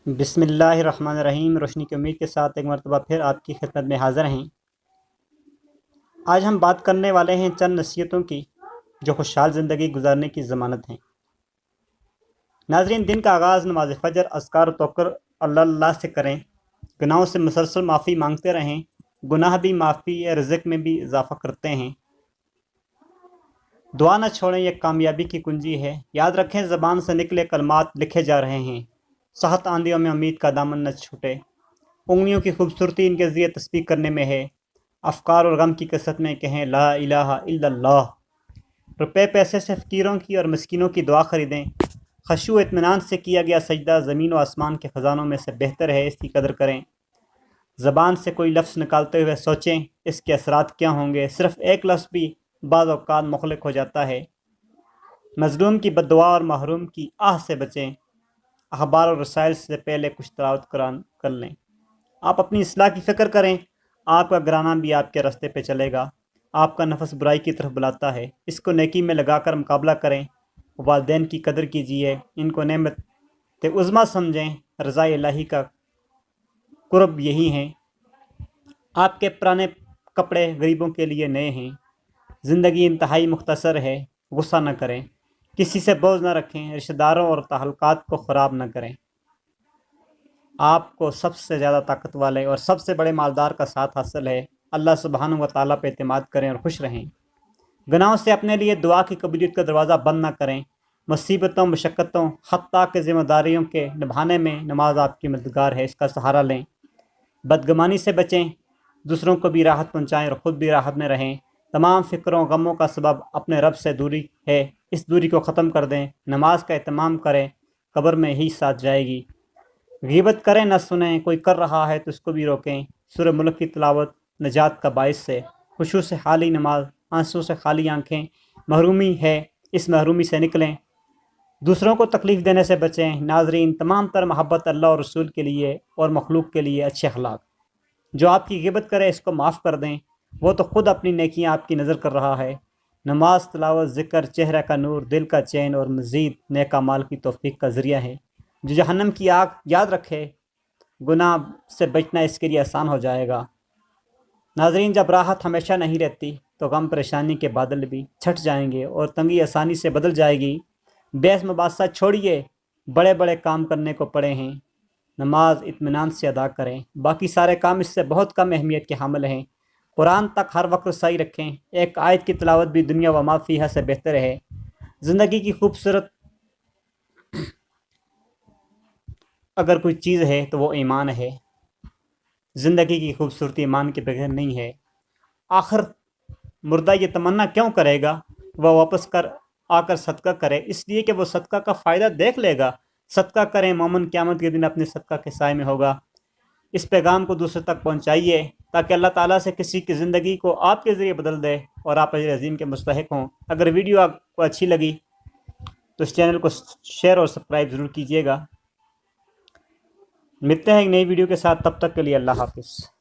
بسم اللہ الرحمن الرحیم۔ روشنی کی امید کے ساتھ ایک مرتبہ پھر آپ کی خدمت میں حاضر ہیں۔ آج ہم بات کرنے والے ہیں چند نصیحتوں کی جو خوشحال زندگی گزارنے کی ضمانت ہیں۔ ناظرین، دن کا آغاز نماز فجر، اذکار و توکل اللہ سے کریں۔ گناہوں سے مسلسل معافی مانگتے رہیں۔ گناہ بھی معافی یا رزق میں بھی اضافہ کرتے ہیں۔ دعا نہ چھوڑیں، یہ کامیابی کی کنجی ہے۔ یاد رکھیں، زبان سے نکلے کلمات لکھے جا رہے ہیں۔ سخت آندھیوں میں امید کا دامن نہ چھوٹے۔ انگلیوں کی خوبصورتی ان کے ذریعے تسبیح کرنے میں ہے۔ افکار اور غم کی کثرت میں کہیں لا الہ الا اللہ۔ روپے پیسے سے فقیروں کی اور مسکینوں کی دعا خریدیں۔ خشوع و اطمینان سے کیا گیا سجدہ زمین و آسمان کے خزانوں میں سے بہتر ہے، اس کی قدر کریں۔ زبان سے کوئی لفظ نکالتے ہوئے سوچیں اس کے اثرات کیا ہوں گے۔ صرف ایک لفظ بھی بعض اوقات مخلق ہو جاتا ہے۔ مظلوم کی بد دعا اور محروم کی آہ سے بچیں۔ اخبار اور رسائل سے پہلے کچھ تلاوت قرآن کر لیں۔ آپ اپنی اصلاح کی فکر کریں، آپ کا گرانا بھی آپ کے راستے پہ چلے گا۔ آپ کا نفس برائی کی طرف بلاتا ہے، اس کو نیکی میں لگا کر مقابلہ کریں۔ والدین کی قدر کیجیے، ان کو نعمت عظمیٰ سمجھیں۔ رضا الہی کا قرب یہی ہیں۔ آپ کے پرانے کپڑے غریبوں کے لیے نئے ہیں۔ زندگی انتہائی مختصر ہے، غصہ نہ کریں۔ کسی سے بغض نہ رکھیں، رشتہ داروں اور تعلقات کو خراب نہ کریں۔ آپ کو سب سے زیادہ طاقت والے اور سب سے بڑے مالدار کا ساتھ حاصل ہے۔ اللہ سبحانہ و تعالیٰ پہ اعتماد کریں اور خوش رہیں۔ گناہوں سے اپنے لیے دعا کی قبولیت کا دروازہ بند نہ کریں۔ مصیبتوں، مشقتوں، حتیٰ کہ ذمہ داریوں کے نبھانے میں نماز آپ کی مددگار ہے، اس کا سہارا لیں۔ بدگمانی سے بچیں، دوسروں کو بھی راحت پہنچائیں اور خود بھی راحت میں رہیں۔ تمام فکروں غموں کا سبب اپنے رب سے دوری ہے، اس دوری کو ختم کر دیں۔ نماز کا اہتمام کریں، قبر میں ہی ساتھ جائے گی۔ غیبت کریں نہ سنیں، کوئی کر رہا ہے تو اس کو بھی روکیں۔ سورہ ملک کی تلاوت نجات کا باعث ہے۔ خشوع سے خالی نماز، آنسوں سے خالی آنکھیں محرومی ہے، اس محرومی سے نکلیں۔ دوسروں کو تکلیف دینے سے بچیں۔ ناظرین، تمام تر محبت اللہ اور رسول کے لیے اور مخلوق کے لیے اچھے اخلاق۔ جو آپ کی غیبت کرے اس کو معاف کر دیں، وہ تو خود اپنی نیکیاں آپ کی نظر کر رہا ہے۔ نماز، تلاوت، ذکر چہرہ کا نور، دل کا چین اور مزید نیک اعمال کی توفیق کا ذریعہ ہے۔ جو جہنم کی آگ یاد رکھے، گناہ سے بچنا اس کے لیے آسان ہو جائے گا۔ ناظرین، جب راحت ہمیشہ نہیں رہتی تو غم پریشانی کے بادل بھی چھٹ جائیں گے اور تنگی آسانی سے بدل جائے گی۔ بحث مباحثہ چھوڑیے، بڑے بڑے کام کرنے کو پڑے ہیں۔ نماز اطمینان سے ادا کریں، باقی سارے کام اس سے بہت کم اہمیت کے حامل ہیں۔ قرآن تک ہر وقت رسائی رکھیں، ایک آیت کی تلاوت بھی دنیا و ما فیہا سے بہتر ہے۔ زندگی کی خوبصورت اگر کوئی چیز ہے تو وہ ایمان ہے۔ زندگی کی خوبصورتی ایمان کے بغیر نہیں ہے۔ آخر مردہ یہ تمنا کیوں کرے گا وہ واپس آ کر صدقہ کرے؟ اس لیے کہ وہ صدقہ کا فائدہ دیکھ لے گا۔ صدقہ کریں، مومن قیامت کے دن اپنے صدقہ کے سائے میں ہوگا۔ اس پیغام کو دوسرے تک پہنچائیے تاکہ اللہ تعالیٰ سے کسی کی زندگی کو آپ کے ذریعے بدل دے اور آپ اجر عظیم کے مستحق ہوں۔ اگر ویڈیو آپ کو اچھی لگی تو اس چینل کو شیئر اور سبسکرائب ضرور کیجیے گا۔ ملتے ہیں ایک نئی ویڈیو کے ساتھ، تب تک کے لیے اللہ حافظ۔